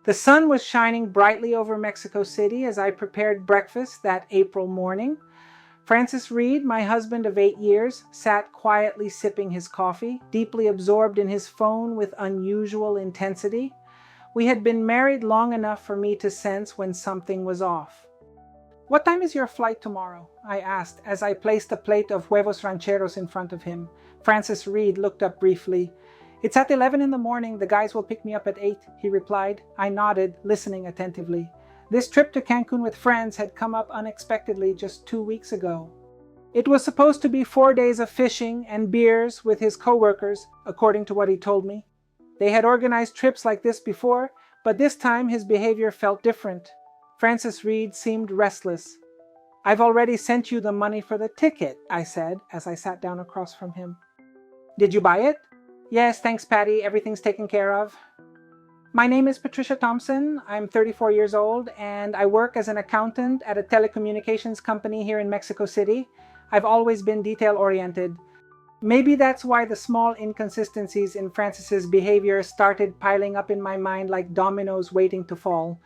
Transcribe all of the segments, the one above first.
The sun was shining brightly over Mexico City as I prepared breakfast that April morning. Francis Reed, my husband of 8 years, sat quietly sipping his coffee, deeply absorbed in his phone with unusual intensity. We had been married long enough for me to sense when something was off. "What time is your flight tomorrow?" I asked as I placed a plate of huevos rancheros in front of him. Francis Reed looked up briefly. "It's at 11 in the morning. The guys will pick me up at 8, he replied. I nodded, listening attentively. This trip to Cancun with friends had come up unexpectedly just 2 weeks ago. It was supposed to be 4 days of fishing and beers with his coworkers, according to what he told me. They had organized trips like this before, but this time his behavior felt different. Francis Reed seemed restless. "I've already sent you the money for the ticket," I said as I sat down across from him. "Did you buy it?" "Yes, thanks, Patty. Everything's taken care of." "My name is Patricia Thompson. I'm 34 years old, and I work as an accountant at a telecommunications company here in Mexico City. I've always been detail-oriented. Maybe that's why the small inconsistencies in Francis's behavior started piling up in my mind like dominoes waiting to fall.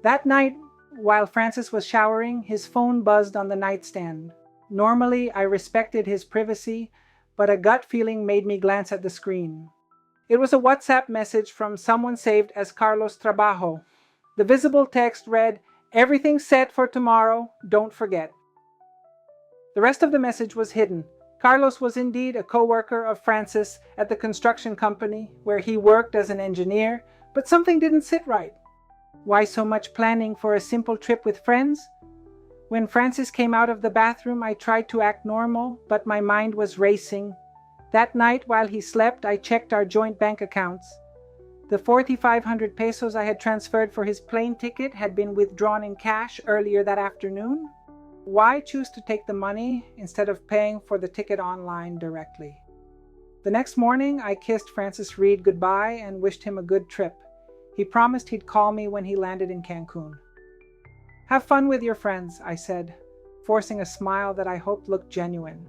That night, while Francis was showering, his phone buzzed on the nightstand. Normally, I respected his privacy, but a gut feeling made me glance at the screen. It was a WhatsApp message from someone saved as Carlos Trabajo. The visible text read, "Everything's set for tomorrow, don't forget." The rest of the message was hidden. Carlos was indeed a co-worker of Francis at the construction company where he worked as an engineer, but something didn't sit right. Why so much planning for a simple trip with friends? When Francis came out of the bathroom, I tried to act normal, but my mind was racing. That night, while he slept, I checked our joint bank accounts. The 4,500 pesos I had transferred for his plane ticket had been withdrawn in cash earlier that afternoon. Why choose to take the money instead of paying for the ticket online directly? The next morning, I kissed Francis Reed goodbye and wished him a good trip. He promised he'd call me when he landed in Cancun. "Have fun with your friends," I said, forcing a smile that I hoped looked genuine.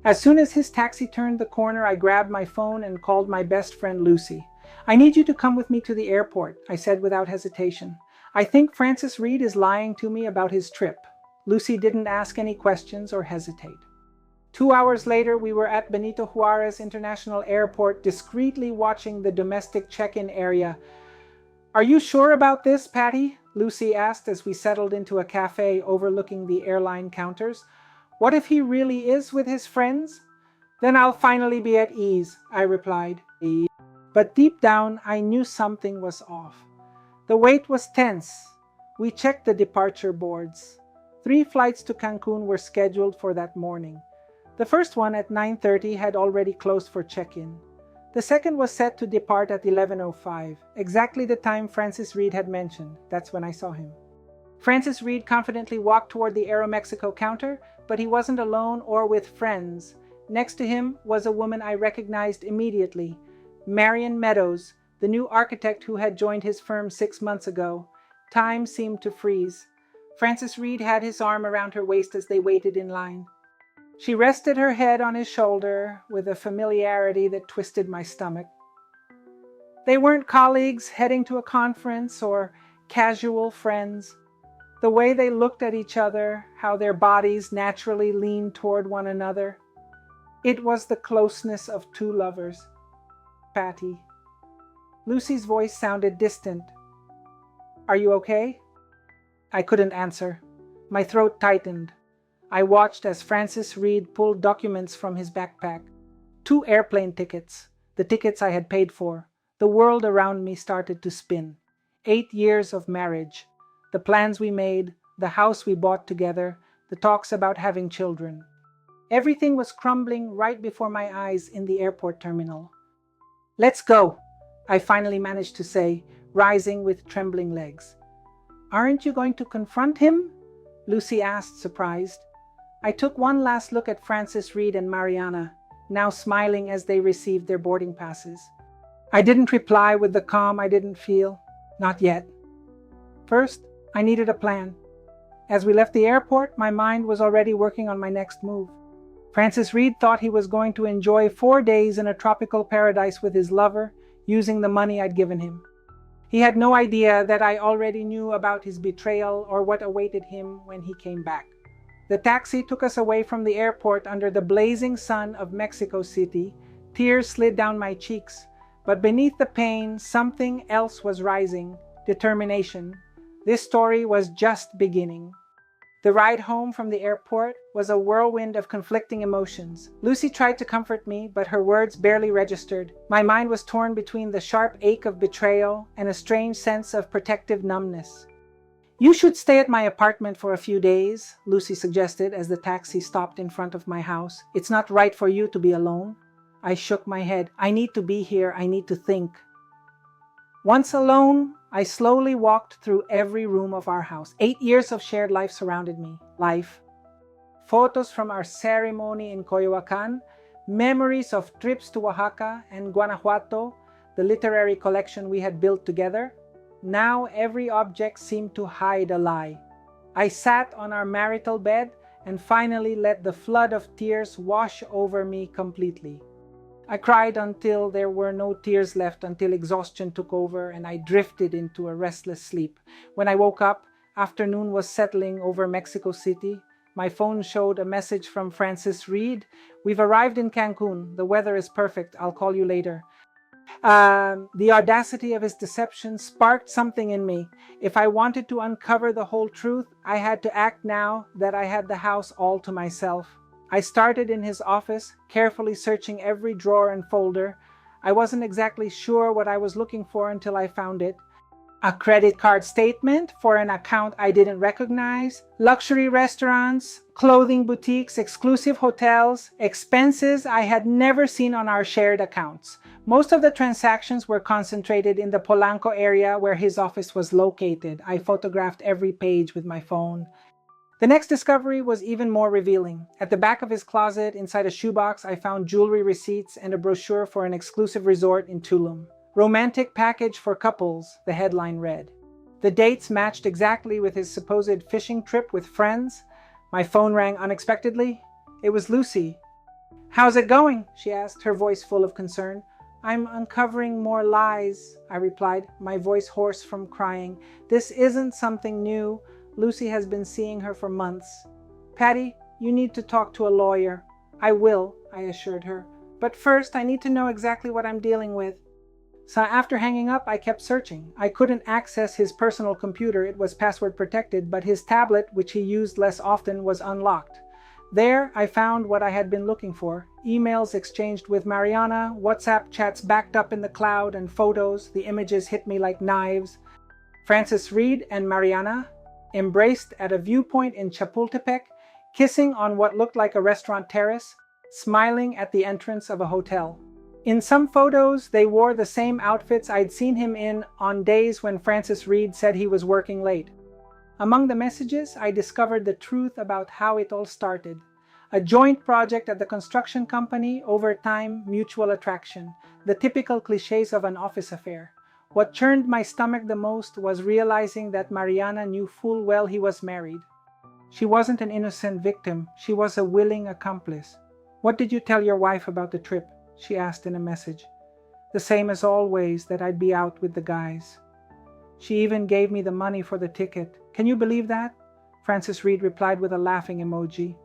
As soon as his taxi turned the corner, I grabbed my phone and called my best friend Lucy. "I need you to come with me to the airport," I said without hesitation. "I think Francis Reed is lying to me about his trip." Lucy didn't ask any questions or hesitate. 2 hours later, we were at Benito Juarez International Airport, discreetly watching the domestic check-in area. "Are you sure about this, Patty?" Lucy asked as we settled into a cafe overlooking the airline counters. "What if he really is with his friends?" "Then I'll finally be at ease," I replied. But deep down, I knew something was off. The wait was tense. We checked the departure boards. 3 flights to Cancun were scheduled for that morning. The first one at 9:30 had already closed for check-in. The second was set to depart at 11:05, exactly the time Francis Reed had mentioned. That's when I saw him. Francis Reed confidently walked toward the Aeromexico counter, but he wasn't alone or with friends. Next to him was a woman I recognized immediately, Marian Meadows, the new architect who had joined his firm 6 months ago. Time seemed to freeze. Francis Reed had his arm around her waist as they waited in line. She rested her head on his shoulder with a familiarity that twisted my stomach. They weren't colleagues heading to a conference or casual friends. The way they looked at each other, how their bodies naturally leaned toward one another. It was the closeness of 2 lovers. "Patty." Lucy's voice sounded distant. "Are you okay?" I couldn't answer. My throat tightened. I watched as Francis Reed pulled documents from his backpack. 2 airplane tickets, the tickets I had paid for. The world around me started to spin. 8 years of marriage. The plans we made, the house we bought together, the talks about having children. Everything was crumbling right before my eyes in the airport terminal. "Let's go," I finally managed to say, rising with trembling legs. "Aren't you going to confront him?" Lucy asked, surprised. I took one last look at Francis Reed and Mariana, now smiling as they received their boarding passes. I didn't reply with the calm I didn't feel. Not yet. First, I needed a plan. As we left the airport, my mind was already working on my next move. Francis Reed thought he was going to enjoy 4 days in a tropical paradise with his lover, using the money I'd given him. He had no idea that I already knew about his betrayal or what awaited him when he came back. The taxi took us away from the airport under the blazing sun of Mexico City. Tears slid down my cheeks, but beneath the pain, something else was rising: determination. This story was just beginning. The ride home from the airport was a whirlwind of conflicting emotions. Lucy tried to comfort me, but her words barely registered. My mind was torn between the sharp ache of betrayal and a strange sense of protective numbness. "You should stay at my apartment for a few days," Lucy suggested as the taxi stopped in front of my house. "It's not right for you to be alone." I shook my head. "I need to be here. I need to think." Once alone, I slowly walked through every room of our house. 8 years of shared life surrounded me. Life. Photos from our ceremony in Coyoacan, memories of trips to Oaxaca and Guanajuato, the literary collection we had built together. Now every object seemed to hide a lie. I sat on our marital bed and finally let the flood of tears wash over me completely. I cried until there were no tears left, until exhaustion took over and I drifted into a restless sleep. When I woke up, afternoon was settling over Mexico City. My phone showed a message from Francis Reed. "We've arrived in Cancun. The weather is perfect. I'll call you later." The audacity of his deception sparked something in me. If I wanted to uncover the whole truth, I had to act now that I had the house all to myself. I started in his office, carefully searching every drawer and folder. I wasn't exactly sure what I was looking for until I found it. A credit card statement for an account I didn't recognize, luxury restaurants, clothing boutiques, exclusive hotels, expenses I had never seen on our shared accounts. Most of the transactions were concentrated in the Polanco area where his office was located. I photographed every page with my phone. The next discovery was even more revealing. At the back of his closet, inside a shoebox, I found jewelry receipts and a brochure for an exclusive resort in Tulum. "Romantic package for couples," the headline read. The dates matched exactly with his supposed fishing trip with friends. My phone rang unexpectedly. It was Lucy. "How's it going?" she asked, her voice full of concern. "I'm uncovering more lies," I replied, my voice hoarse from crying. "This isn't something new. Lucy has been seeing her for months." "Patty, you need to talk to a lawyer." "I will," I assured her. "But first, I need to know exactly what I'm dealing with." So after hanging up, I kept searching. I couldn't access his personal computer. It was password protected, but his tablet, which he used less often, was unlocked. There, I found what I had been looking for. Emails exchanged with Mariana, WhatsApp chats backed up in the cloud, and photos. The images hit me like knives. Francis Reed and Mariana embraced at a viewpoint in Chapultepec, kissing on what looked like a restaurant terrace, smiling at the entrance of a hotel. In some photos, they wore the same outfits I'd seen him in on days when Francis Reed said he was working late. Among the messages, I discovered the truth about how it all started. A joint project at the construction company, over time, mutual attraction, the typical cliches of an office affair. What churned my stomach the most was realizing that Mariana knew full well he was married. She wasn't an innocent victim, she was a willing accomplice. "What did you tell your wife about the trip?" she asked in a message. "The same as always, that I'd be out with the guys." "She even gave me the money for the ticket. Can you believe that?" Francis Reed replied with a laughing emoji.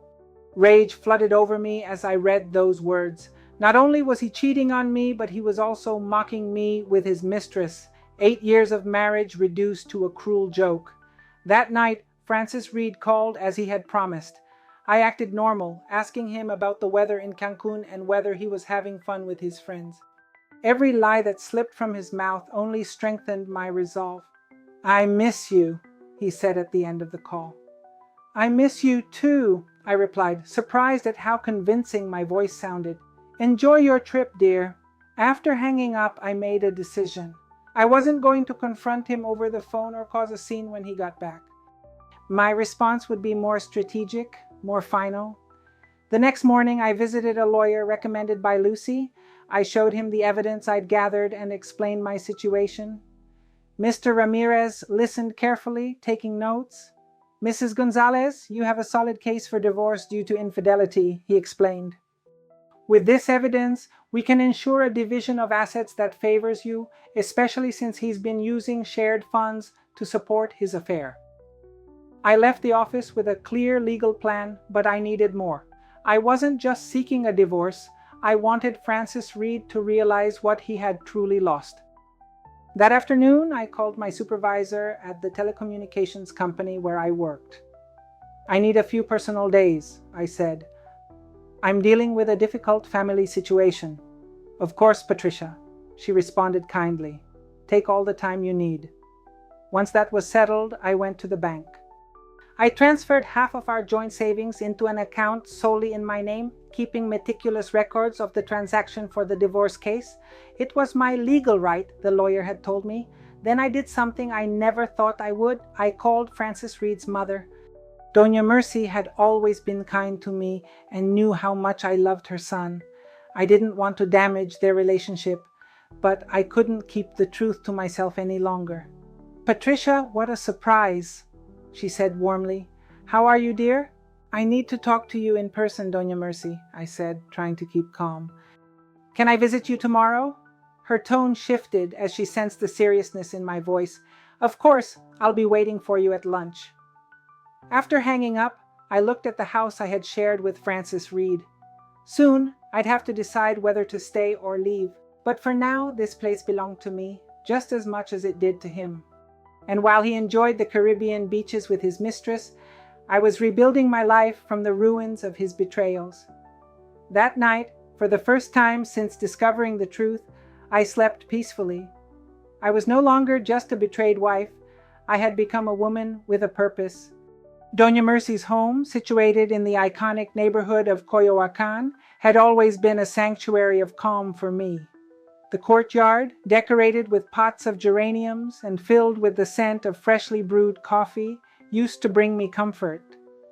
Rage flooded over me as I read those words. Not only was he cheating on me, but he was also mocking me with his mistress. 8 years of marriage reduced to a cruel joke. That night, Francis Reed called as he had promised. I acted normal, asking him about the weather in Cancun and whether he was having fun with his friends. Every lie that slipped from his mouth only strengthened my resolve. "I miss you," he said at the end of the call. "I miss you too," I replied, surprised at how convincing my voice sounded. "Enjoy your trip, dear." After hanging up, I made a decision. I wasn't going to confront him over the phone or cause a scene when he got back. My response would be more strategic, more final. The next morning, I visited a lawyer recommended by Lucy. I showed him the evidence I'd gathered and explained my situation. Mr. Ramirez listened carefully, taking notes. "Mrs. Gonzalez, you have a solid case for divorce due to infidelity," he explained. "With this evidence, We can ensure a division of assets that favors you, especially since he's been using shared funds to support his affair. I left the office with a clear legal plan, but I needed more. I wasn't just seeking a divorce, I wanted Francis Reed to realize what he had truly lost. That afternoon, I called my supervisor at the telecommunications company where I worked. "I need a few personal days," I said. "I'm dealing with a difficult family situation." "Of course, Patricia," she responded kindly. "Take all the time you need." Once that was settled, I went to the bank. I transferred half of our joint savings into an account solely in my name, keeping meticulous records of the transaction for the divorce case. It was my legal right, the lawyer had told me. Then I did something I never thought I would. I called Francis Reed's mother. Doña Mercy had always been kind to me and knew how much I loved her son. I didn't want to damage their relationship, but I couldn't keep the truth to myself any longer. "Patricia, what a surprise," she said warmly. "How are you, dear?" "I need to talk to you in person, Doña Mercy," I said, trying to keep calm. "Can I visit you tomorrow?" Her tone shifted as she sensed the seriousness in my voice. "Of course, I'll be waiting for you at lunch." After hanging up, I looked at the house I had shared with Francis Reed. Soon, I'd have to decide whether to stay or leave, but for now, this place belonged to me, just as much as it did to him. And while he enjoyed the Caribbean beaches with his mistress, I was rebuilding my life from the ruins of his betrayals. That night, for the first time since discovering the truth, I slept peacefully. I was no longer just a betrayed wife. I had become a woman with a purpose. Doña Mercy's home, situated in the iconic neighborhood of Coyoacán, had always been a sanctuary of calm for me. The courtyard, decorated with pots of geraniums and filled with the scent of freshly brewed coffee, used to bring me comfort.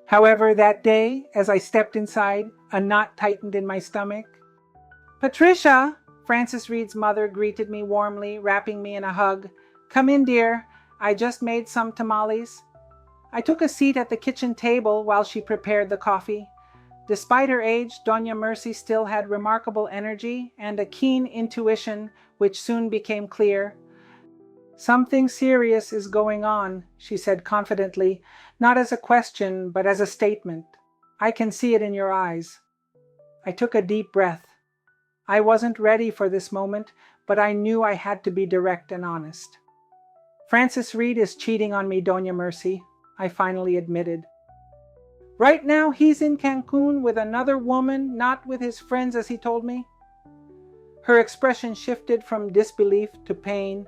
However, that day, as I stepped inside, a knot tightened in my stomach. "Patricia!" Francis Reed's mother greeted me warmly, wrapping me in a hug. "Come in, dear. I just made some tamales." I took a seat at the kitchen table while she prepared the coffee. Despite her age, Doña Mercy still had remarkable energy and a keen intuition which soon became clear. "Something serious is going on," she said confidently, not as a question, but as a statement. "I can see it in your eyes." I took a deep breath. I wasn't ready for this moment, but I knew I had to be direct and honest. "Francis Reed is cheating on me, Doña Mercy," I finally admitted. "Right now he's in Cancun with another woman, not with his friends as he told me." Her expression shifted from disbelief to pain.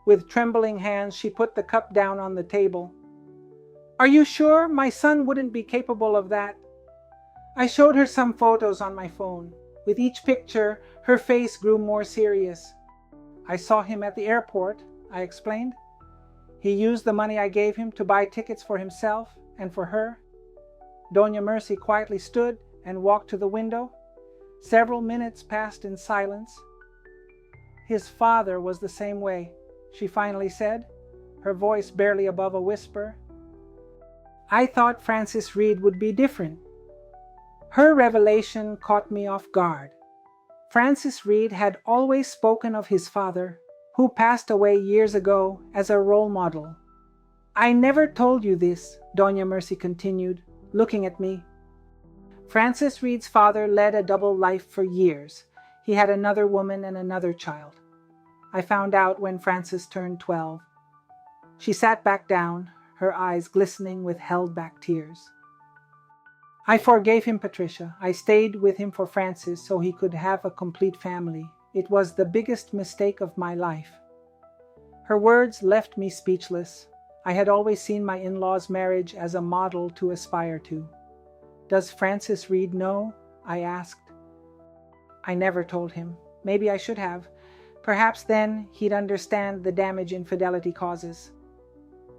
With trembling hands, she put the cup down on the table. "Are you sure? My son wouldn't be capable of that." I showed her some photos on my phone. With each picture, her face grew more serious. "I saw him at the airport," I explained. "He used the money I gave him to buy tickets for himself and for her." Doña Mercy quietly stood and walked to the window. Several minutes passed in silence. "His father was the same way," she finally said, her voice barely above a whisper. I thought Francis Reed would be different. Her revelation caught me off guard. Francis Reed had always spoken of his father, who passed away years ago, as a role model. "I never told you this," Doña Mercy continued, looking at me. "Francis Reed's father led a double life for years. He had another woman and another child. I found out when Francis turned 12. She sat back down, her eyes glistening with held-back tears. "I forgave him, Patricia. I stayed with him for Francis so he could have a complete family. It was the biggest mistake of my life." Her words left me speechless. I had always seen my in-laws' marriage as a model to aspire to. "Does Francis Reed know?" I asked. "I never told him. Maybe I should have. Perhaps then he'd understand the damage infidelity causes."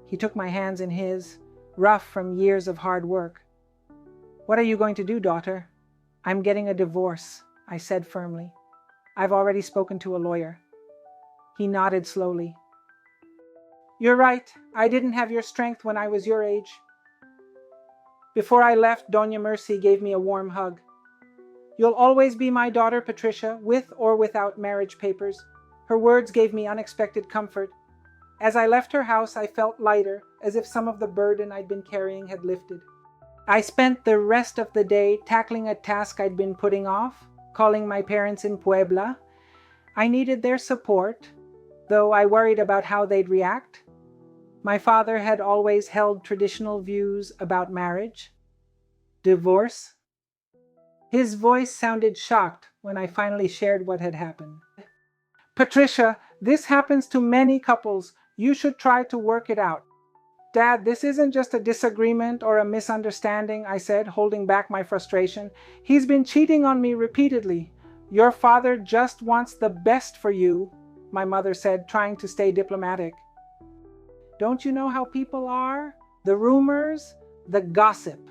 He took my hands in his, rough from years of hard work. "What are you going to do, daughter?" "I'm getting a divorce," I said firmly. "I've already spoken to a lawyer." He nodded slowly. "You're right. I didn't have your strength when I was your age." Before I left, Doña Mercy gave me a warm hug. You'll always be my daughter, Patricia, with or without marriage papers. Her words gave me unexpected comfort. As I left her house, I felt lighter, as if some of the burden I'd been carrying had lifted. I spent the rest of the day tackling a task I'd been putting off, calling my parents in Puebla. I needed their support, though I worried about how they'd react. My father had always held traditional views about marriage, divorce. His voice sounded shocked when I finally shared what had happened. Patricia, this happens to many couples. You should try to work it out. Dad, this isn't just a disagreement or a misunderstanding, I said, holding back my frustration. He's been cheating on me repeatedly. Your father just wants the best for you, my mother said, trying to stay diplomatic. Don't you know how people are? The rumors, the gossip.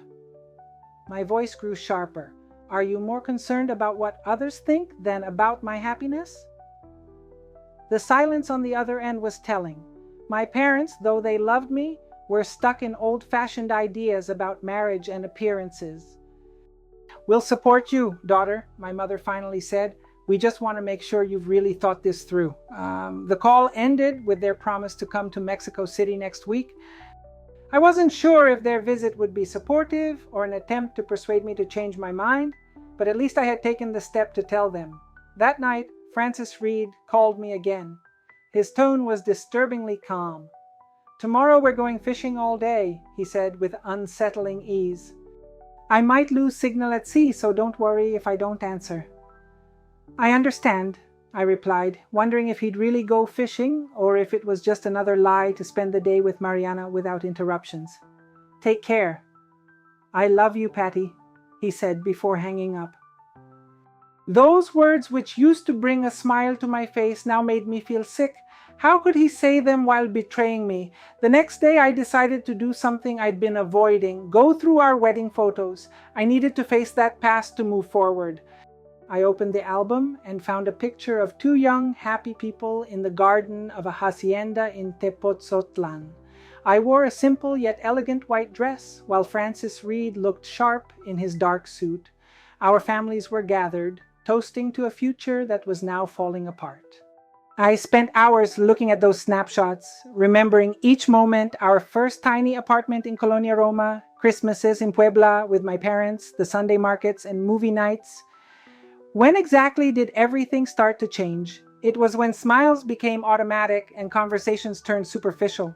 My voice grew sharper. Are you more concerned about what others think than about my happiness? The silence on the other end was telling. My parents, though they loved me, were stuck in old-fashioned ideas about marriage and appearances. We'll support you, daughter, my mother finally said. We just want to make sure you've really thought this through. The call ended with their promise to come to Mexico City next week. I wasn't sure if their visit would be supportive or an attempt to persuade me to change my mind, but at least I had taken the step to tell them. That night, Francis Reed called me again. His tone was disturbingly calm. Tomorrow we're going fishing all day, he said with unsettling ease. I might lose signal at sea, so don't worry if I don't answer. I understand, I replied, wondering if he'd really go fishing or if it was just another lie to spend the day with Mariana without interruptions. Take care. I love you, Patty, he said before hanging up. Those words, which used to bring a smile to my face, now made me feel sick. How could he say them while betraying me? The next day I decided to do something I'd been avoiding, go through our wedding photos. I needed to face that past to move forward. I opened the album and found a picture of two young, happy people in the garden of a hacienda in Tepoztlan. I wore a simple yet elegant white dress, while Francis Reed looked sharp in his dark suit. Our families were gathered, toasting to a future that was now falling apart. I spent hours looking at those snapshots, remembering each moment: our first tiny apartment in Colonia Roma, Christmases in Puebla with my parents, the Sunday markets and movie nights. When exactly did everything start to change? It was when smiles became automatic and conversations turned superficial.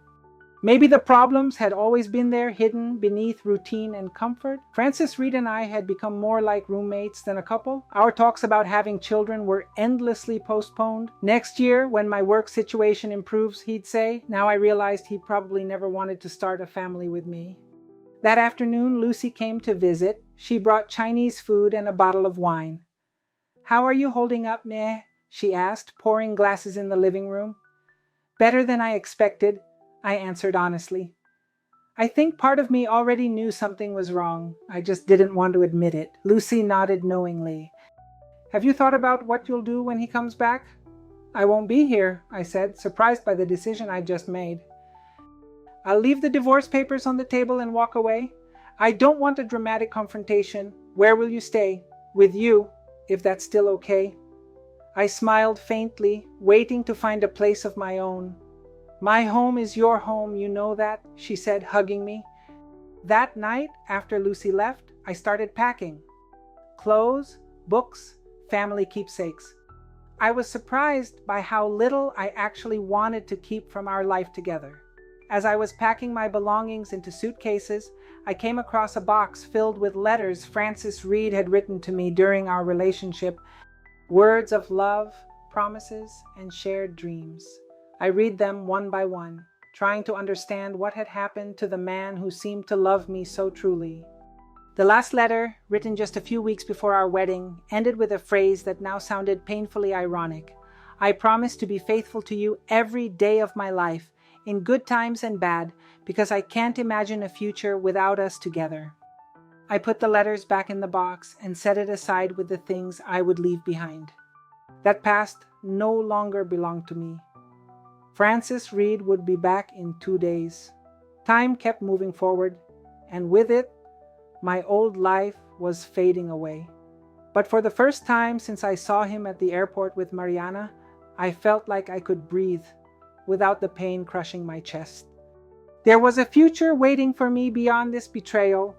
Maybe the problems had always been there, hidden beneath routine and comfort. Francis Reed and I had become more like roommates than a couple. Our talks about having children were endlessly postponed. Next year, when my work situation improves, he'd say. Now I realized he probably never wanted to start a family with me. That afternoon, Lucy came to visit. She brought Chinese food and a bottle of wine. How are you holding up, meh? She asked, pouring glasses in the living room. Better than I expected, I answered honestly. I think part of me already knew something was wrong. I just didn't want to admit it. Lucy nodded knowingly. Have you thought about what you'll do when he comes back? I won't be here, I said, surprised by the decision I'd just made. I'll leave the divorce papers on the table and walk away. I don't want a dramatic confrontation. Where will you stay? With you, if that's still okay. I smiled faintly, waiting to find a place of my own. My home is your home, you know that, she said, hugging me. That night, after Lucy left, I started packing. Clothes, books, family keepsakes. I was surprised by how little I actually wanted to keep from our life together. As I was packing my belongings into suitcases, I came across a box filled with letters Francis Reed had written to me during our relationship. Words of love, promises, and shared dreams. I read them one by one, trying to understand what had happened to the man who seemed to love me so truly. The last letter, written just a few weeks before our wedding, ended with a phrase that now sounded painfully ironic. I promise to be faithful to you every day of my life, in good times and bad, because I can't imagine a future without us together. I put the letters back in the box and set it aside with the things I would leave behind. That past no longer belonged to me. Francis Reed would be back in 2 days. Time kept moving forward, and with it, my old life was fading away. But for the first time since I saw him at the airport with Mariana, I felt like I could breathe without the pain crushing my chest. There was a future waiting for me beyond this betrayal,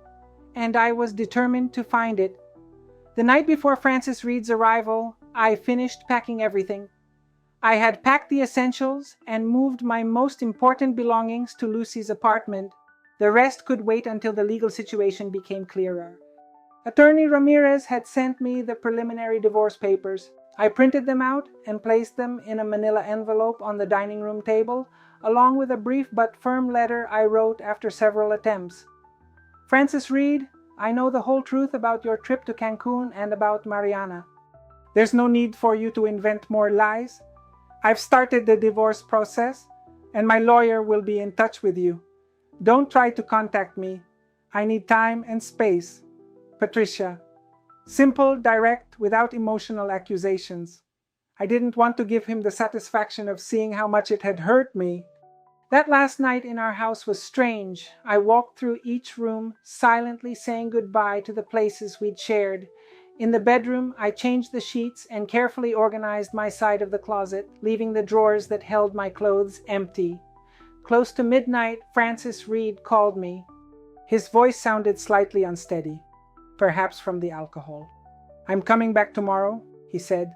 and I was determined to find it. The night before Francis Reed's arrival, I finished packing everything. I had packed the essentials and moved my most important belongings to Lucy's apartment. The rest could wait until the legal situation became clearer. Attorney Ramirez had sent me the preliminary divorce papers. I printed them out and placed them in a manila envelope on the dining room table, along with a brief but firm letter I wrote after several attempts. Francis Reed, I know the whole truth about your trip to Cancun and about Mariana. There's no need for you to invent more lies. I've started the divorce process, and my lawyer will be in touch with you. Don't try to contact me. I need time and space. Patricia. Simple, direct, without emotional accusations. I didn't want to give him the satisfaction of seeing how much it had hurt me. That last night in our house was strange. I walked through each room, silently saying goodbye to the places we'd shared. In the bedroom, I changed the sheets and carefully organized my side of the closet, leaving the drawers that held my clothes empty. Close to midnight, Francis Reed called me. His voice sounded slightly unsteady, perhaps from the alcohol. I'm coming back tomorrow, he said.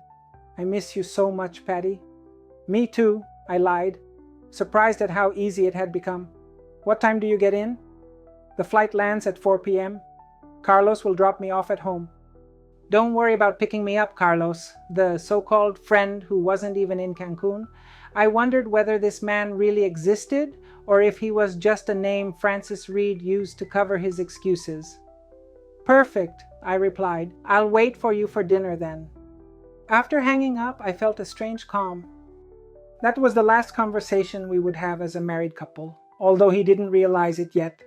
I miss you so much, Patty. Me too, I lied, surprised at how easy it had become. What time do you get in? The flight lands at 4 p.m. Carlos will drop me off at home. Don't worry about picking me up, Carlos, the so-called friend who wasn't even in Cancun. I wondered whether this man really existed or if he was just a name Francis Reed used to cover his excuses. Perfect, I replied. I'll wait for you for dinner then. After hanging up, I felt a strange calm. That was the last conversation we would have as a married couple, although he didn't realize it yet.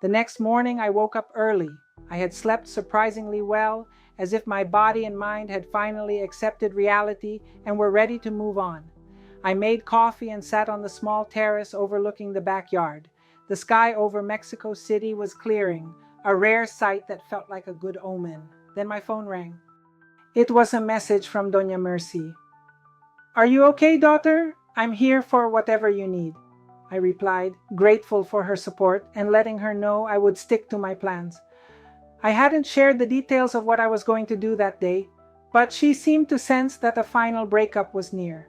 The next morning, I woke up early. I had slept surprisingly well, as if my body and mind had finally accepted reality and were ready to move on. I made coffee and sat on the small terrace overlooking the backyard. The sky over Mexico City was clearing, a rare sight that felt like a good omen. Then my phone rang. It was a message from Doña Mercy. Are you okay, daughter? I'm here for whatever you need, I replied, grateful for her support and letting her know I would stick to my plans. I hadn't shared the details of what I was going to do that day, but she seemed to sense that a final breakup was near.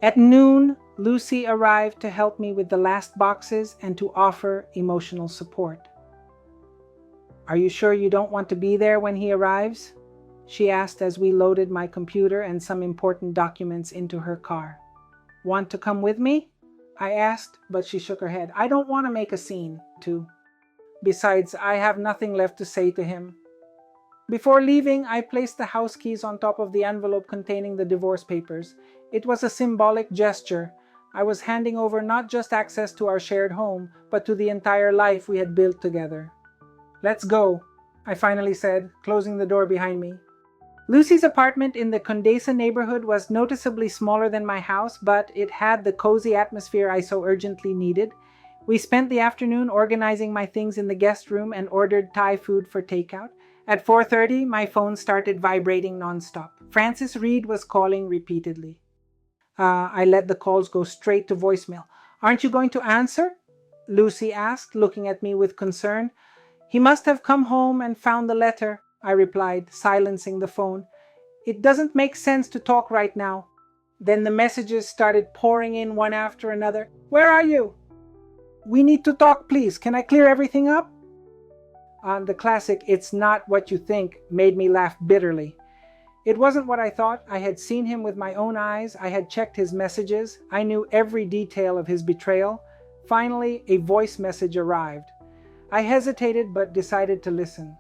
At noon, Lucy arrived to help me with the last boxes and to offer emotional support. Are you sure you don't want to be there when he arrives? She asked as we loaded my computer and some important documents into her car. Want to come with me? I asked, but she shook her head. I don't want to make a scene, too. Besides, I have nothing left to say to him. Before leaving, I placed the house keys on top of the envelope containing the divorce papers. It was a symbolic gesture. I was handing over not just access to our shared home, but to the entire life we had built together. Let's go, I finally said, closing the door behind me. Lucy's apartment in the Condesa neighborhood was noticeably smaller than my house, but it had the cozy atmosphere I so urgently needed. We spent the afternoon organizing my things in the guest room and ordered Thai food for takeout. At 4:30, my phone started vibrating nonstop. Francis Reed was calling repeatedly. I let the calls go straight to voicemail. Aren't you going to answer? Lucy asked, looking at me with concern. He must have come home and found the letter, I replied, silencing the phone. It doesn't make sense to talk right now. Then the messages started pouring in one after another. Where are you? We need to talk, please. Can I clear everything up? The classic, it's not what you think, made me laugh bitterly. It wasn't what I thought. I had seen him with my own eyes. I had checked his messages. I knew every detail of his betrayal. Finally, a voice message arrived. I hesitated but decided to listen.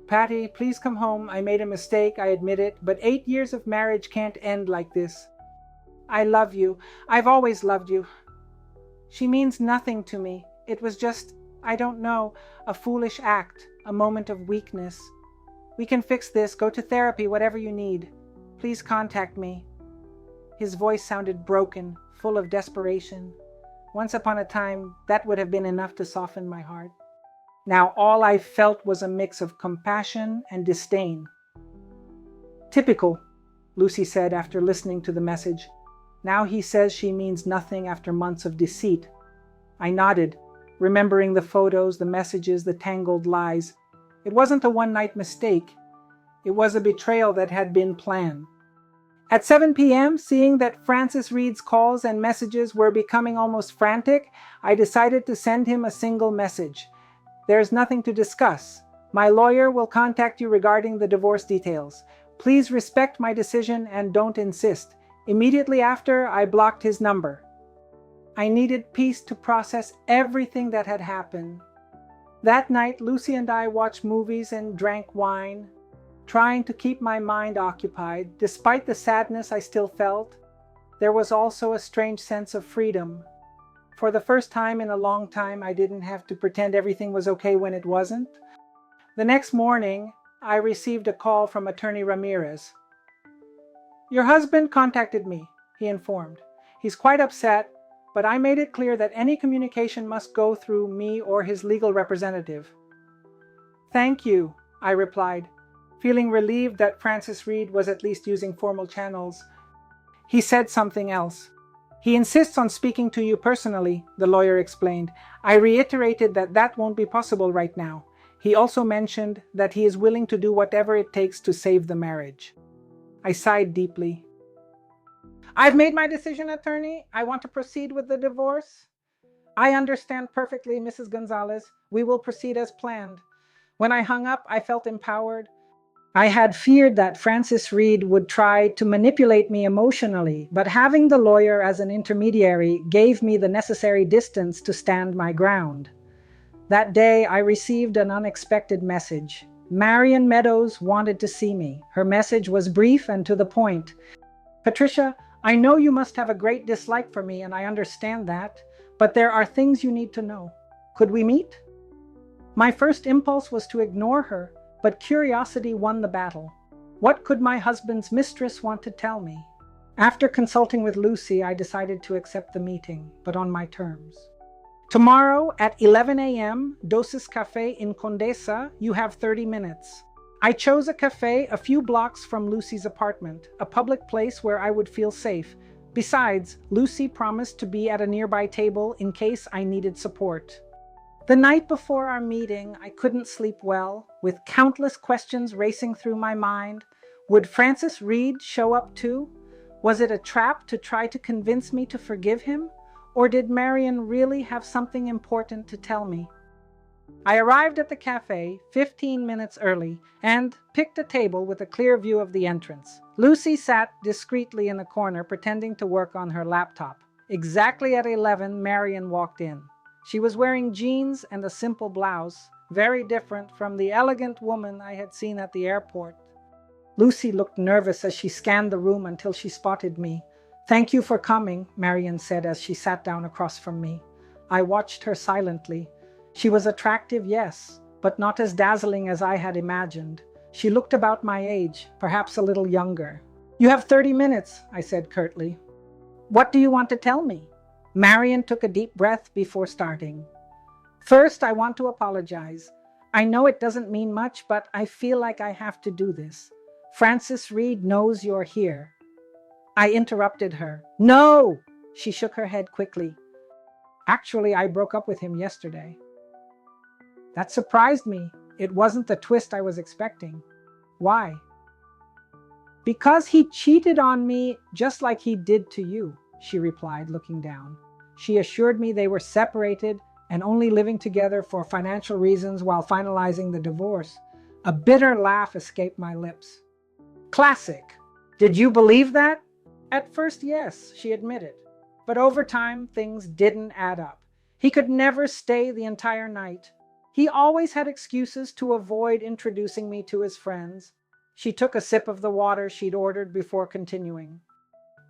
Patty, please come home. I made a mistake, I admit it, but 8 years of marriage can't end like this. I love you. I've always loved you. She means nothing to me. It was just, I don't know, a foolish act, a moment of weakness. We can fix this. Go to therapy, whatever you need. Please contact me. His voice sounded broken, full of desperation. Once upon a time, that would have been enough to soften my heart. Now all I felt was a mix of compassion and disdain. Typical, Lucy said after listening to the message. Now he says she means nothing after months of deceit. I nodded, remembering the photos, the messages, the tangled lies. It wasn't a one-night mistake. It was a betrayal that had been planned. At 7 p.m., seeing that Francis Reed's calls and messages were becoming almost frantic, I decided to send him a single message. There's nothing to discuss. My lawyer will contact you regarding the divorce details. Please respect my decision and don't insist. Immediately after, I blocked his number. I needed peace to process everything that had happened. That night, Lucy and I watched movies and drank wine, trying to keep my mind occupied. Despite the sadness I still felt, there was also a strange sense of freedom. For the first time in a long time, I didn't have to pretend everything was okay when it wasn't. The next morning, I received a call from Attorney Ramirez. "Your husband contacted me," he informed. "He's quite upset, but I made it clear that any communication must go through me or his legal representative." "Thank you," I replied, feeling relieved that Francis Reed was at least using formal channels. He said something else. "He insists on speaking to you personally," the lawyer explained. I reiterated that that won't be possible right now. He also mentioned that he is willing to do whatever it takes to save the marriage. I sighed deeply. "I've made my decision, attorney. I want to proceed with the divorce." "I understand perfectly, Mrs. Gonzalez. We will proceed as planned." When I hung up, I felt empowered. I had feared that Francis Reed would try to manipulate me emotionally, but having the lawyer as an intermediary gave me the necessary distance to stand my ground. That day, I received an unexpected message. Marian Meadows wanted to see me. Her message was brief and to the point. "Patricia, I know you must have a great dislike for me, and I understand that, but there are things you need to know. Could we meet?" My first impulse was to ignore her, but curiosity won the battle. What could my husband's mistress want to tell me? After consulting with Lucy, I decided to accept the meeting, but on my terms. "Tomorrow at 11 a.m., Dosis Cafe in Condesa, you have 30 minutes. I chose a cafe a few blocks from Lucy's apartment, a public place where I would feel safe. Besides, Lucy promised to be at a nearby table in case I needed support. The night before our meeting, I couldn't sleep well, with countless questions racing through my mind. Would Francis Reed show up too? Was it a trap to try to convince me to forgive him? Or did Marian really have something important to tell me? I arrived at the cafe 15 minutes early and picked a table with a clear view of the entrance. Lucy sat discreetly in a corner, pretending to work on her laptop. Exactly at 11, Marian walked in. She was wearing jeans and a simple blouse, very different from the elegant woman I had seen at the airport. Lucy looked nervous as she scanned the room until she spotted me. "Thank you for coming," Marian said as she sat down across from me. I watched her silently. She was attractive, yes, but not as dazzling as I had imagined. She looked about my age, perhaps a little younger. "You have 30 minutes, I said curtly. "What do you want to tell me?" Marian took a deep breath before starting. "First, I want to apologize. I know it doesn't mean much, but I feel like I have to do this. Francis Reed knows you're here." I interrupted her. "No!" She shook her head quickly. "Actually, I broke up with him yesterday." That surprised me. It wasn't the twist I was expecting. "Why?" "Because he cheated on me just like he did to you," she replied, looking down. She assured me they were separated and only living together for financial reasons while finalizing the divorce. A bitter laugh escaped my lips. "Classic. Did you believe that?" "At first, yes," she admitted. "But over time, things didn't add up. He could never stay the entire night. He always had excuses to avoid introducing me to his friends." She took a sip of the water she'd ordered before continuing.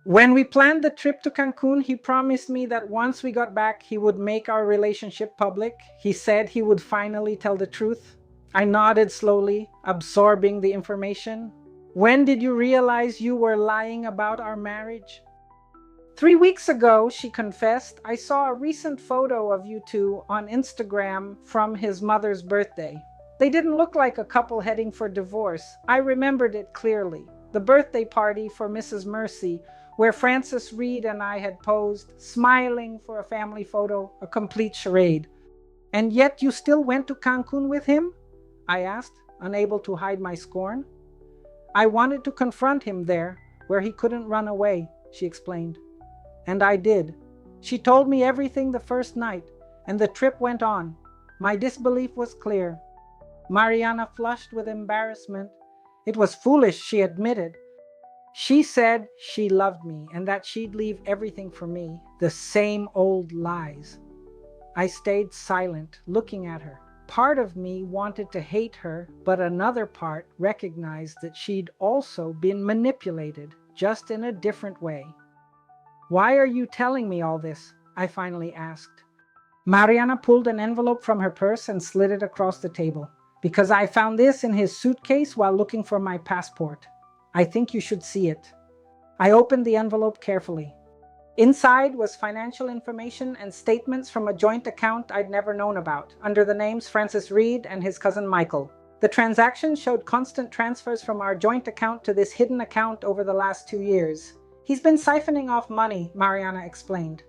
"When we planned the trip to Cancun, he promised me that once we got back, he would make our relationship public. He said he would finally tell the truth." I nodded slowly, absorbing the information. "When did you realize you were lying about our marriage?" 3 weeks ago, she confessed. "I saw a recent photo of you two on Instagram from his mother's birthday. They didn't look like a couple heading for divorce. I remembered it clearly. the birthday party for Mrs. Mercy, where Francis Reed and I had posed, smiling for a family photo, a complete charade. And yet you still went to Cancun with him? I asked, unable to hide my scorn. I wanted to confront him there, where he couldn't run away, she explained. And I did. She told me everything the first night, and the trip went on. My disbelief was clear. Mariana flushed with embarrassment. It was foolish, she admitted. She said she loved me and that she'd leave everything for me. The same old lies. I stayed silent, looking at her. Part of me wanted to hate her, but another part recognized that she'd also been manipulated, just in a different way. Why are you telling me all this? I finally asked. Mariana pulled an envelope from her purse and slid it across the table. Because I found this in his suitcase while looking for my passport. I think you should see it. I opened the envelope carefully. Inside was financial information and statements from a joint account I'd never known about, under the names Francis Reed and his cousin Michael. The transaction showed constant transfers from our joint account to this hidden account over the last 2 years. He's been siphoning off money, Mariana explained.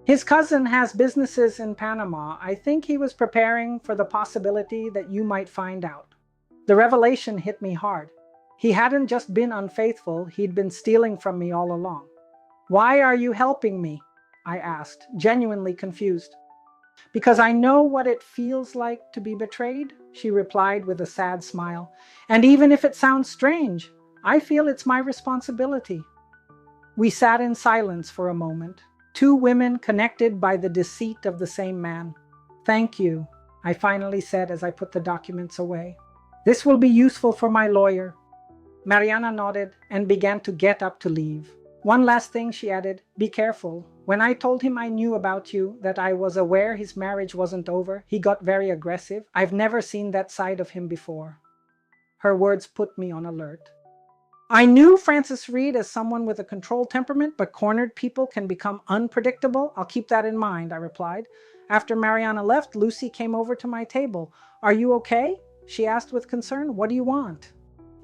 His cousin has businesses in Panama. I think he was preparing for the possibility that you might find out. The revelation hit me hard. He hadn't just been unfaithful, he'd been stealing from me all along. Why are you helping me? I asked, genuinely confused. Because I know what it feels like to be betrayed, she replied with a sad smile. And even if it sounds strange, I feel it's my responsibility. We sat in silence for a moment, two women connected by the deceit of the same man. Thank you, I finally said as I put the documents away. This will be useful for my lawyer. Mariana nodded and began to get up to leave. One last thing, she added, be careful. When I told him I knew about you, that I was aware his marriage wasn't over, he got very aggressive. I've never seen that side of him before. Her words put me on alert. I knew Francis Reed as someone with a controlled temperament, but cornered people can become unpredictable. I'll keep that in mind, I replied. After Mariana left, Lucy came over to my table. Are you okay? She asked with concern. What do you want?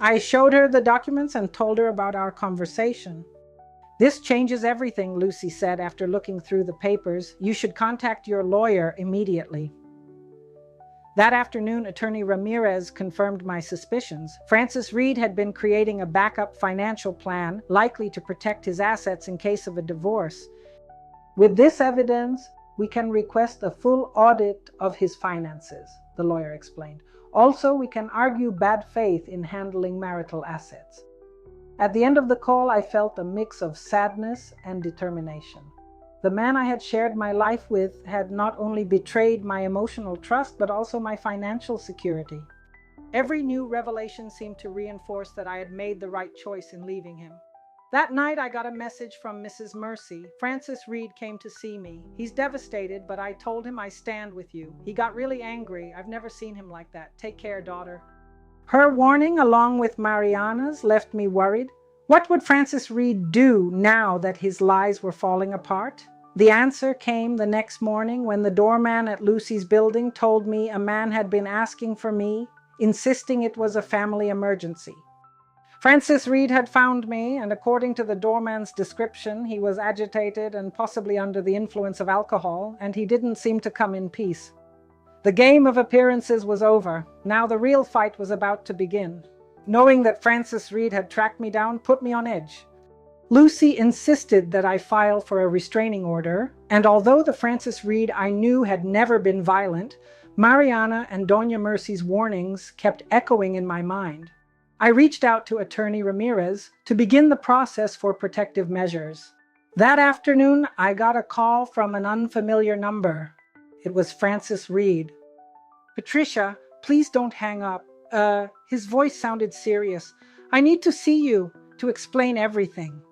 I showed her the documents and told her about our conversation. This changes everything, Lucy said after looking through the papers. You should contact your lawyer immediately. That afternoon, Attorney Ramirez confirmed my suspicions. Francis Reed had been creating a backup financial plan, likely to protect his assets in case of a divorce. With this evidence, we can request a full audit of his finances, the lawyer explained. Also, we can argue bad faith in handling marital assets. At the end of the call, I felt a mix of sadness and determination. The man I had shared my life with had not only betrayed my emotional trust, but also my financial security. Every new revelation seemed to reinforce that I had made the right choice in leaving him. That night, I got a message from Mrs. Mercy. Francis Reed came to see me. He's devastated, but I told him I stand with you. He got really angry. I've never seen him like that. Take care, daughter. Her warning, along with Mariana's, left me worried. What would Francis Reed do now that his lies were falling apart? The answer came the next morning when the doorman at Lucy's building told me a man had been asking for me, insisting it was a family emergency. Francis Reed had found me, and according to the doorman's description, he was agitated and possibly under the influence of alcohol, and he didn't seem to come in peace. The game of appearances was over. Now the real fight was about to begin. Knowing that Francis Reed had tracked me down put me on edge. Lucy insisted that I file for a restraining order, and although the Francis Reed I knew had never been violent, Mariana and Doña Mercy's warnings kept echoing in my mind. I reached out to Attorney Ramirez to begin the process for protective measures. That afternoon, I got a call from an unfamiliar number. It was Francis Reed. Patricia, please don't hang up. His voice sounded serious. I need to see you to explain everything.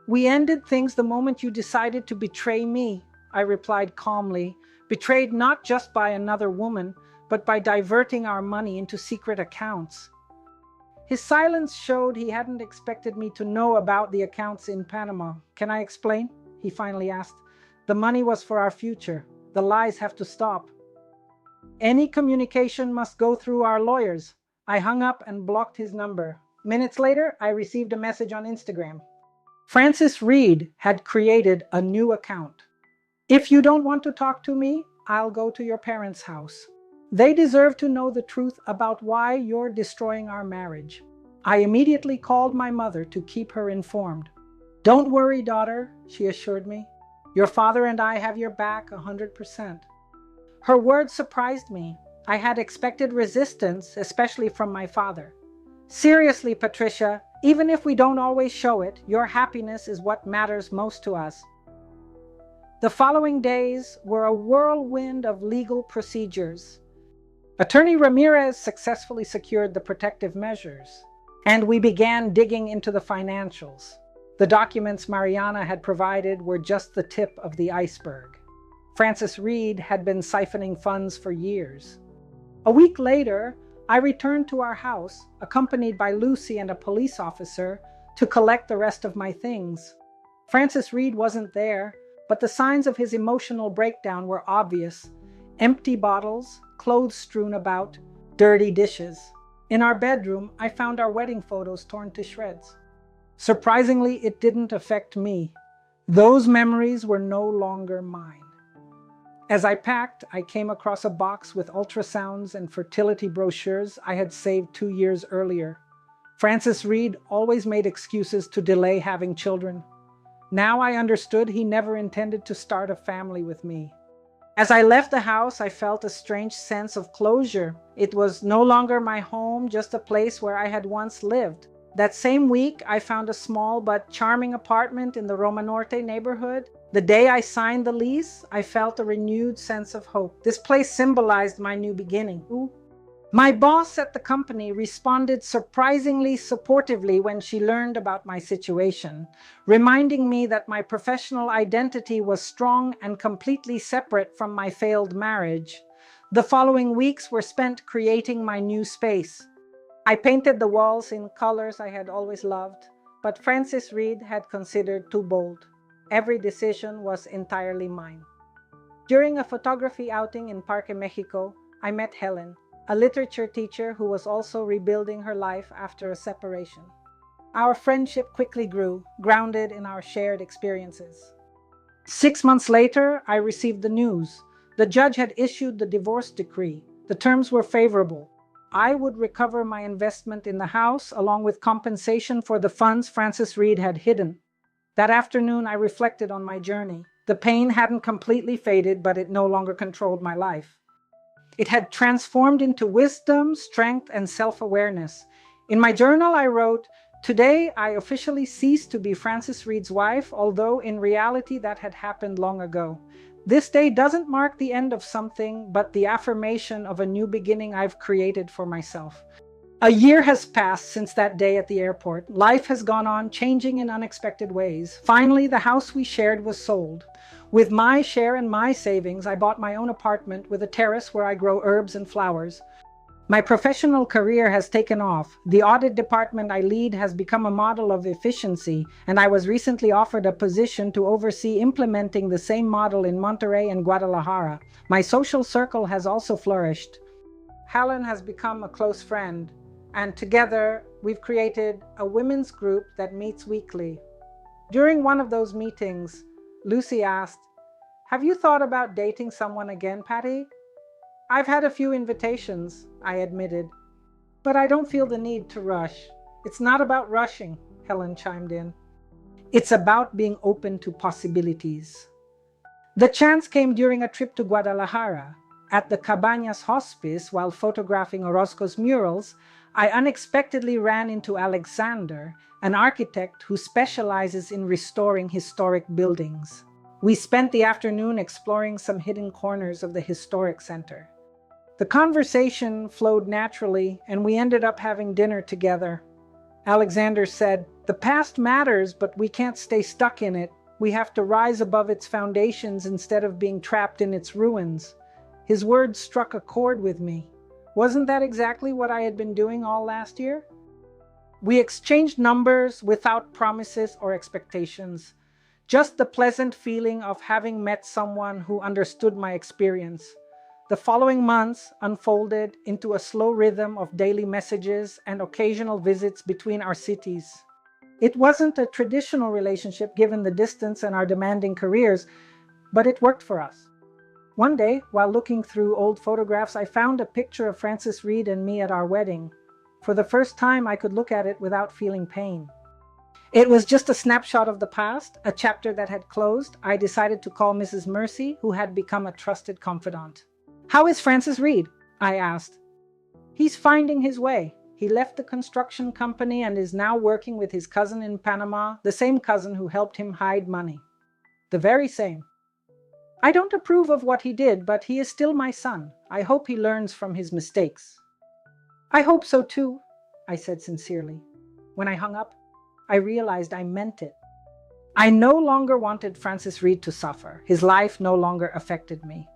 We ended things the moment you decided to betray me, I replied calmly, betrayed not just by another woman, but by diverting our money into secret accounts. His silence showed he hadn't expected me to know about the accounts in Panama. Can I explain? He finally asked. The money was for our future. The lies have to stop. Any communication must go through our lawyers. I hung up and blocked his number. Minutes later, I received a message on Instagram. Francis Reed had created a new account. If you don't want to talk to me, I'll go to your parents' house. They deserve to know the truth about why you're destroying our marriage. I immediately called my mother to keep her informed. Don't worry, daughter, she assured me. Your father and I have your back 100%. Her words surprised me. I had expected resistance, especially from my father. Seriously, Patricia, even if we don't always show it, your happiness is what matters most to us. The following days were a whirlwind of legal procedures. Attorney Ramirez successfully secured the protective measures, and we began digging into the financials. The documents Mariana had provided were just the tip of the iceberg. Francis Reed had been siphoning funds for years. A week later, I returned to our house, accompanied by Lucy and a police officer, to collect the rest of my things. Francis Reed wasn't there, but the signs of his emotional breakdown were obvious. Empty bottles, clothes strewn about, dirty dishes. In our bedroom, I found our wedding photos torn to shreds. Surprisingly, it didn't affect me. Those memories were no longer mine. As I packed, I came across a box with ultrasounds and fertility brochures I had saved 2 years earlier. Francis Reed always made excuses to delay having children. Now I understood he never intended to start a family with me. As I left the house, I felt a strange sense of closure. It was no longer my home, just a place where I had once lived. That same week, I found a small but charming apartment in the Roma Norte neighborhood. The day I signed the lease, I felt a renewed sense of hope. This place symbolized my new beginning. My boss at the company responded surprisingly supportively when she learned about my situation, reminding me that my professional identity was strong and completely separate from my failed marriage. The following weeks were spent creating my new space. I painted the walls in colors I had always loved, but Francis Reed had considered too bold. Every decision was entirely mine. During a photography outing in Parque Mexico, I met Helen, a literature teacher who was also rebuilding her life after a separation. Our friendship quickly grew, grounded in our shared experiences. 6 months later, I received the news. The judge had issued the divorce decree. The terms were favorable. I would recover my investment in the house, along with compensation for the funds Francis Reed had hidden. That afternoon, I reflected on my journey. The pain hadn't completely faded, but it no longer controlled my life. It had transformed into wisdom, strength, and self-awareness. In my journal, I wrote, "Today, I officially ceased to be Francis Reed's wife, although in reality that had happened long ago. This day doesn't mark the end of something, but the affirmation of a new beginning I've created for myself." A year has passed since that day at the airport. Life has gone on, changing in unexpected ways. Finally, the house we shared was sold. With my share and my savings, I bought my own apartment with a terrace where I grow herbs and flowers. My professional career has taken off. The audit department I lead has become a model of efficiency, and I was recently offered a position to oversee implementing the same model in Monterrey and Guadalajara. My social circle has also flourished. Helen has become a close friend, and together we've created a women's group that meets weekly. During one of those meetings, Lucy asked, "Have you thought about dating someone again, Patty?" "I've had a few invitations," I admitted, "but I don't feel the need to rush." "It's not about rushing," Helen chimed in. "It's about being open to possibilities." The chance came during a trip to Guadalajara. At the Cabañas Hospice, while photographing Orozco's murals, I unexpectedly ran into Alexander, an architect who specializes in restoring historic buildings. We spent the afternoon exploring some hidden corners of the historic center. The conversation flowed naturally, and we ended up having dinner together. Alexander said, "The past matters, but we can't stay stuck in it. We have to rise above its foundations instead of being trapped in its ruins." His words struck a chord with me. Wasn't that exactly what I had been doing all last year? We exchanged numbers without promises or expectations. Just the pleasant feeling of having met someone who understood my experience. The following months unfolded into a slow rhythm of daily messages and occasional visits between our cities. It wasn't a traditional relationship given the distance and our demanding careers, but it worked for us. One day, while looking through old photographs, I found a picture of Francis Reed and me at our wedding. For the first time, I could look at it without feeling pain. It was just a snapshot of the past, a chapter that had closed. I decided to call Mrs. Mercy, who had become a trusted confidant. "How is Francis Reed?" I asked. "He's finding his way. He left the construction company and is now working with his cousin in Panama, the same cousin who helped him hide money. The very same. I don't approve of what he did, but he is still my son. I hope he learns from his mistakes." "I hope so too," I said sincerely. When I hung up, I realized I meant it. I no longer wanted Francis Reed to suffer. His life no longer affected me.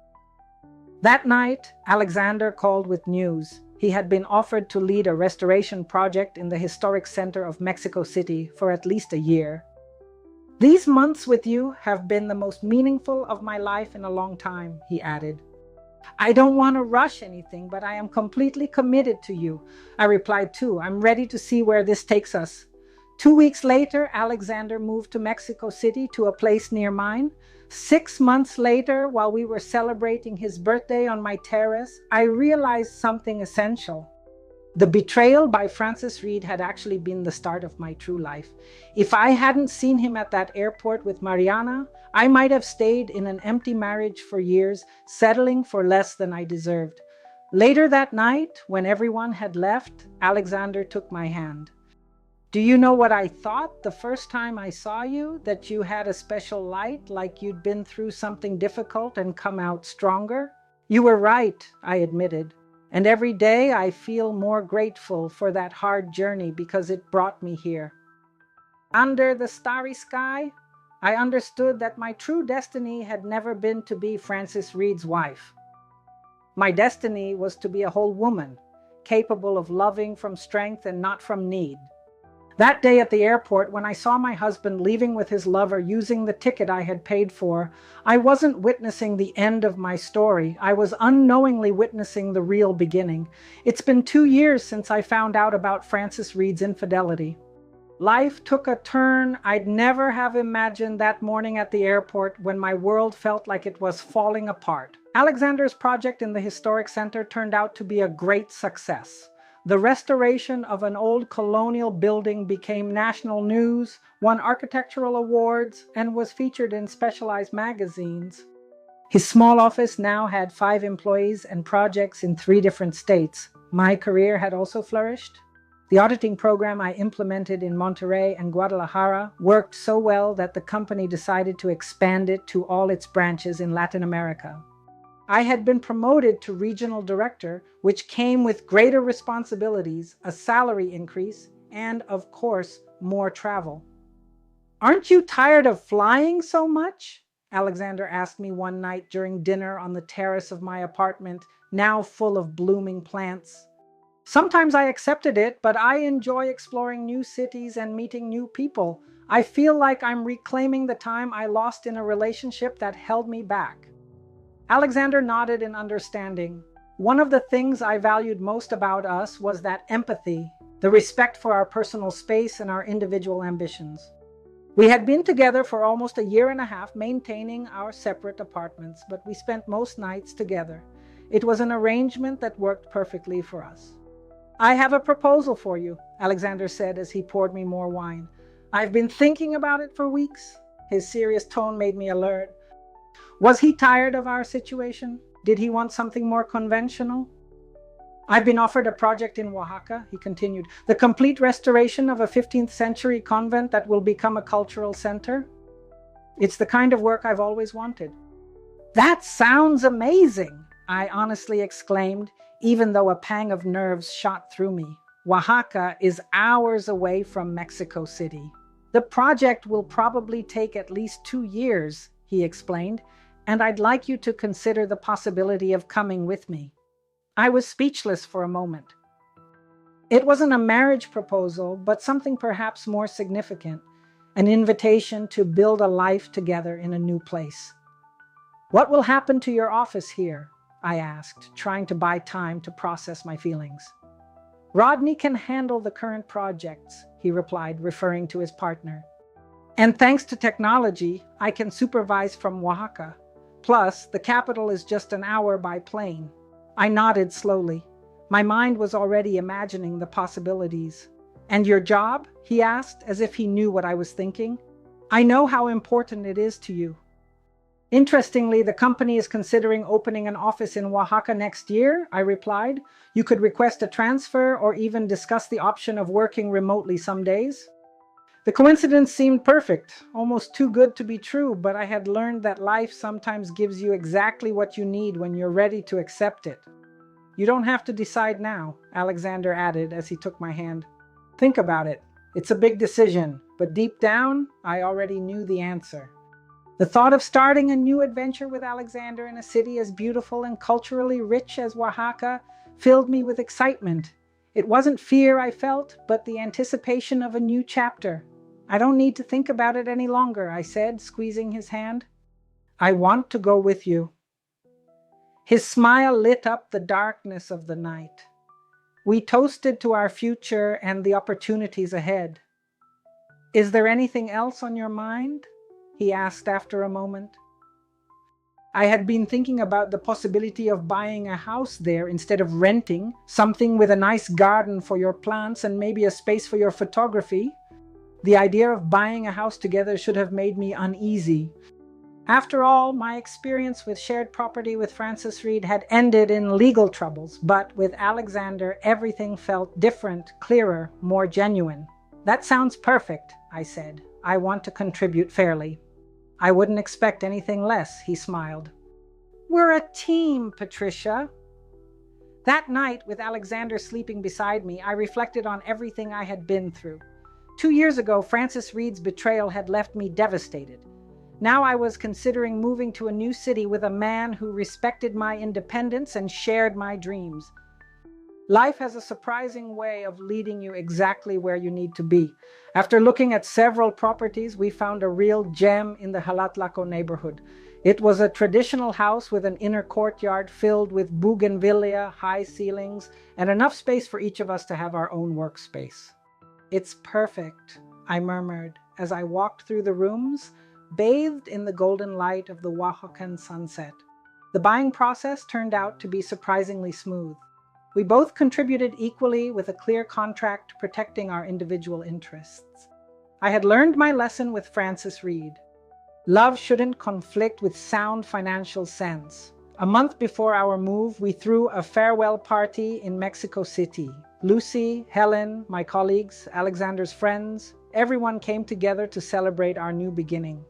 That night, Alexander called with news. He had been offered to lead a restoration project in the historic center of Mexico City for at least a year. "These months with you have been the most meaningful of my life in a long time," he added. "I don't want to rush anything, but I am completely committed to you." I replied too. "I'm ready to see where this takes us." 2 weeks later, Alexander moved to Mexico City to a place near mine. 6 months later, while we were celebrating his birthday on my terrace, I realized something essential. The betrayal by Francis Reed had actually been the start of my true life. If I hadn't seen him at that airport with Mariana, I might have stayed in an empty marriage for years, settling for less than I deserved. Later that night, when everyone had left, Alexander took my hand. "Do you know what I thought the first time I saw you? That you had a special light, like you'd been through something difficult and come out stronger?" "You were right," I admitted. "And every day I feel more grateful for that hard journey because it brought me here." Under the starry sky, I understood that my true destiny had never been to be Francis Reed's wife. My destiny was to be a whole woman, capable of loving from strength and not from need. That day at the airport, when I saw my husband leaving with his lover using the ticket I had paid for, I wasn't witnessing the end of my story. I was unknowingly witnessing the real beginning. It's been 2 years since I found out about Francis Reed's infidelity. Life took a turn I'd never have imagined that morning at the airport when my world felt like it was falling apart. Alexander's project in the historic center turned out to be a great success. The restoration of an old colonial building became national news, won architectural awards, and was featured in specialized magazines. His small office now had 5 employees and projects in 3 different states. My career had also flourished. The auditing program I implemented in Monterrey and Guadalajara worked so well that the company decided to expand it to all its branches in Latin America. I had been promoted to regional director, which came with greater responsibilities, a salary increase, and, of course, more travel. "Aren't you tired of flying so much?" Alexander asked me one night during dinner on the terrace of my apartment, now full of blooming plants. Sometimes I accepted it, but I enjoy exploring new cities and meeting new people. I feel like I'm reclaiming the time I lost in a relationship that held me back. Alexander nodded in understanding. One of the things I valued most about us was that empathy, the respect for our personal space and our individual ambitions. We had been together for almost a year and a half, maintaining our separate apartments, but we spent most nights together. It was an arrangement that worked perfectly for us. "I have a proposal for you," Alexander said as he poured me more wine. "I've been thinking about it for weeks." His serious tone made me alert. Was he tired of our situation? Did he want something more conventional? "I've been offered a project in Oaxaca," he continued, "the complete restoration of a 15th century convent that will become a cultural center. It's the kind of work I've always wanted." "That sounds amazing," I honestly exclaimed, even though a pang of nerves shot through me. Oaxaca is hours away from Mexico City. "The project will probably take at least 2 years, he explained, "and I'd like you to consider the possibility of coming with me." I was speechless for a moment. It wasn't a marriage proposal, but something perhaps more significant, an invitation to build a life together in a new place. "What will happen to your office here?" I asked, trying to buy time to process my feelings. Rodney can handle the current projects, he replied, referring to his partner. And thanks to technology, I can supervise from Oaxaca. Plus, the capital is just an hour by plane. I nodded slowly. My mind was already imagining the possibilities. And your job? He asked, as if he knew what I was thinking. I know how important it is to you. Interestingly, the company is considering opening an office in Oaxaca next year, I replied. You could request a transfer or even discuss the option of working remotely some days. The coincidence seemed perfect, almost too good to be true, but I had learned that life sometimes gives you exactly what you need when you're ready to accept it. You don't have to decide now, Alexander added as he took my hand. Think about it. It's a big decision, but deep down, I already knew the answer. The thought of starting a new adventure with Alexander in a city as beautiful and culturally rich as Oaxaca filled me with excitement. It wasn't fear I felt, but the anticipation of a new chapter. I don't need to think about it any longer, I said, squeezing his hand. I want to go with you. His smile lit up the darkness of the night. We toasted to our future and the opportunities ahead. Is there anything else on your mind? He asked after a moment. I had been thinking about the possibility of buying a house there instead of renting, something with a nice garden for your plants and maybe a space for your photography. The idea of buying a house together should have made me uneasy. After all, my experience with shared property with Francis Reed had ended in legal troubles, but with Alexander, everything felt different, clearer, more genuine. That sounds perfect, I said. I want to contribute fairly. I wouldn't expect anything less, he smiled. We're a team, Patricia. That night, with Alexander sleeping beside me, I reflected on everything I had been through. 2 years ago, Francis Reed's betrayal had left me devastated. Now I was considering moving to a new city with a man who respected my independence and shared my dreams. Life has a surprising way of leading you exactly where you need to be. After looking at several properties, we found a real gem in the Halatlaco neighborhood. It was a traditional house with an inner courtyard filled with bougainvillea, high ceilings, and enough space for each of us to have our own workspace. It's perfect, I murmured as I walked through the rooms, bathed in the golden light of the Oaxacan sunset. The buying process turned out to be surprisingly smooth. We both contributed equally with a clear contract protecting our individual interests. I had learned my lesson with Francis Reed. Love shouldn't conflict with sound financial sense. A month before our move, we threw a farewell party in Mexico City. Lucy, Helen, my colleagues, Alexander's friends, everyone came together to celebrate our new beginning.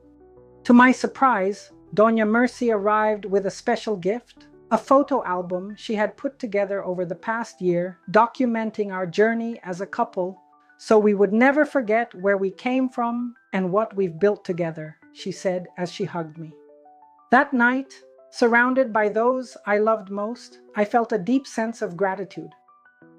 To my surprise, Doña Mercy arrived with a special gift. A photo album she had put together over the past year, documenting our journey as a couple, so we would never forget where we came from and what we've built together, she said as she hugged me. That night, surrounded by those I loved most, I felt a deep sense of gratitude.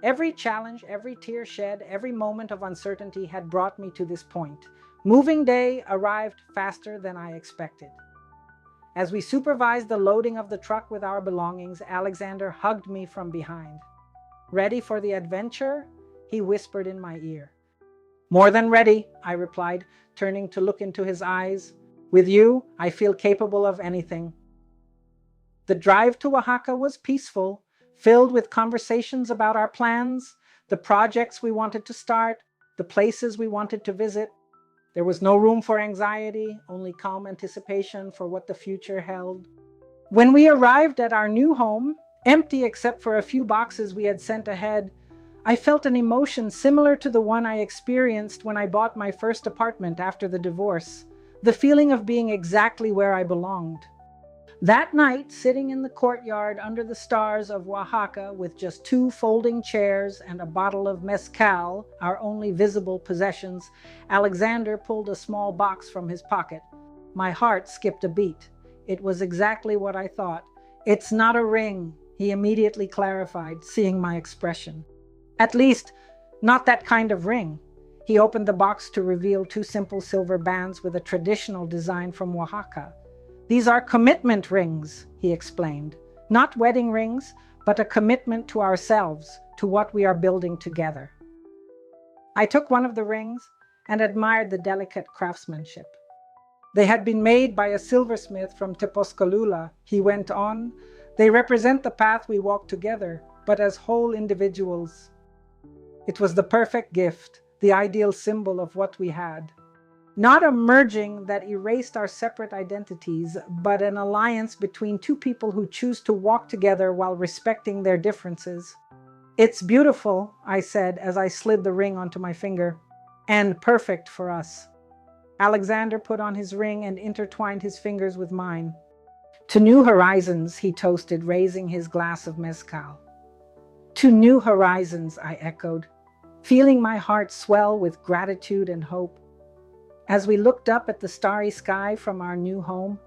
Every challenge, every tear shed, every moment of uncertainty had brought me to this point. Moving day arrived faster than I expected. As we supervised the loading of the truck with our belongings, Alexander hugged me from behind. Ready for the adventure? He whispered in my ear. More than ready, I replied, turning to look into his eyes. With you, I feel capable of anything. The drive to Oaxaca was peaceful, filled with conversations about our plans, the projects we wanted to start, the places we wanted to visit. There was no room for anxiety, only calm anticipation for what the future held. When we arrived at our new home, empty except for a few boxes we had sent ahead, I felt an emotion similar to the one I experienced when I bought my first apartment after the divorce, the feeling of being exactly where I belonged. That night, sitting in the courtyard under the stars of Oaxaca with just 2 folding chairs and a bottle of mezcal, our only visible possessions, Alexander pulled a small box from his pocket. My heart skipped a beat. It was exactly what I thought. It's not a ring, he immediately clarified, seeing my expression. At least, not that kind of ring. He opened the box to reveal 2 simple silver bands with a traditional design from Oaxaca. These are commitment rings, he explained. Not wedding rings, but a commitment to ourselves, to what we are building together. I took one of the rings and admired the delicate craftsmanship. They had been made by a silversmith from Tepozcalula, he went on. They represent the path we walk together, but as whole individuals. It was the perfect gift, the ideal symbol of what we had. Not a merging that erased our separate identities, but an alliance between two people who choose to walk together while respecting their differences. It's beautiful, I said as I slid the ring onto my finger, and perfect for us. Alexander put on his ring and intertwined his fingers with mine. To new horizons, he toasted, raising his glass of mezcal. To new horizons, I echoed, feeling my heart swell with gratitude and hope. As we looked up at the starry sky from our new home,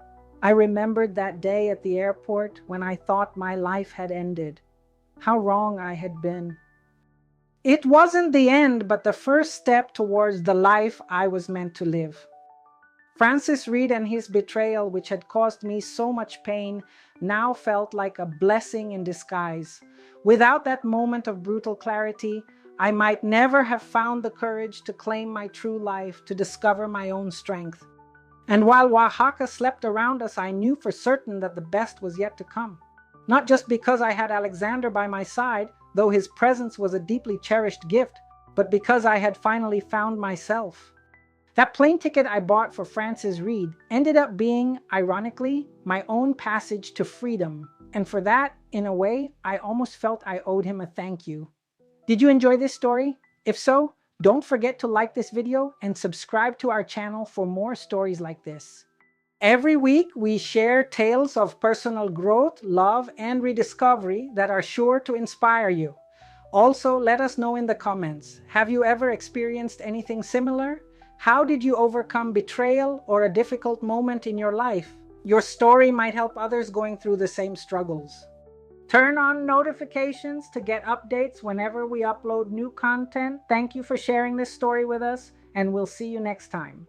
I remembered that day at the airport when I thought my life had ended. How wrong I had been. It wasn't the end, but the first step towards the life I was meant to live. Francis Reed and his betrayal, which had caused me so much pain, now felt like a blessing in disguise. Without that moment of brutal clarity, I might never have found the courage to claim my true life, to discover my own strength. And while Oaxaca slept around us, I knew for certain that the best was yet to come. Not just because I had Alexander by my side, though his presence was a deeply cherished gift, but because I had finally found myself. That plane ticket I bought for Francis Reed ended up being, ironically, my own passage to freedom. And for that, in a way, I almost felt I owed him a thank you. Did you enjoy this story? If so, don't forget to like this video and subscribe to our channel for more stories like this. Every week, we share tales of personal growth, love, and rediscovery that are sure to inspire you. Also, let us know in the comments, have you ever experienced anything similar? How did you overcome betrayal or a difficult moment in your life? Your story might help others going through the same struggles. Turn on notifications to get updates whenever we upload new content. Thank you for sharing this story with us, and we'll see you next time.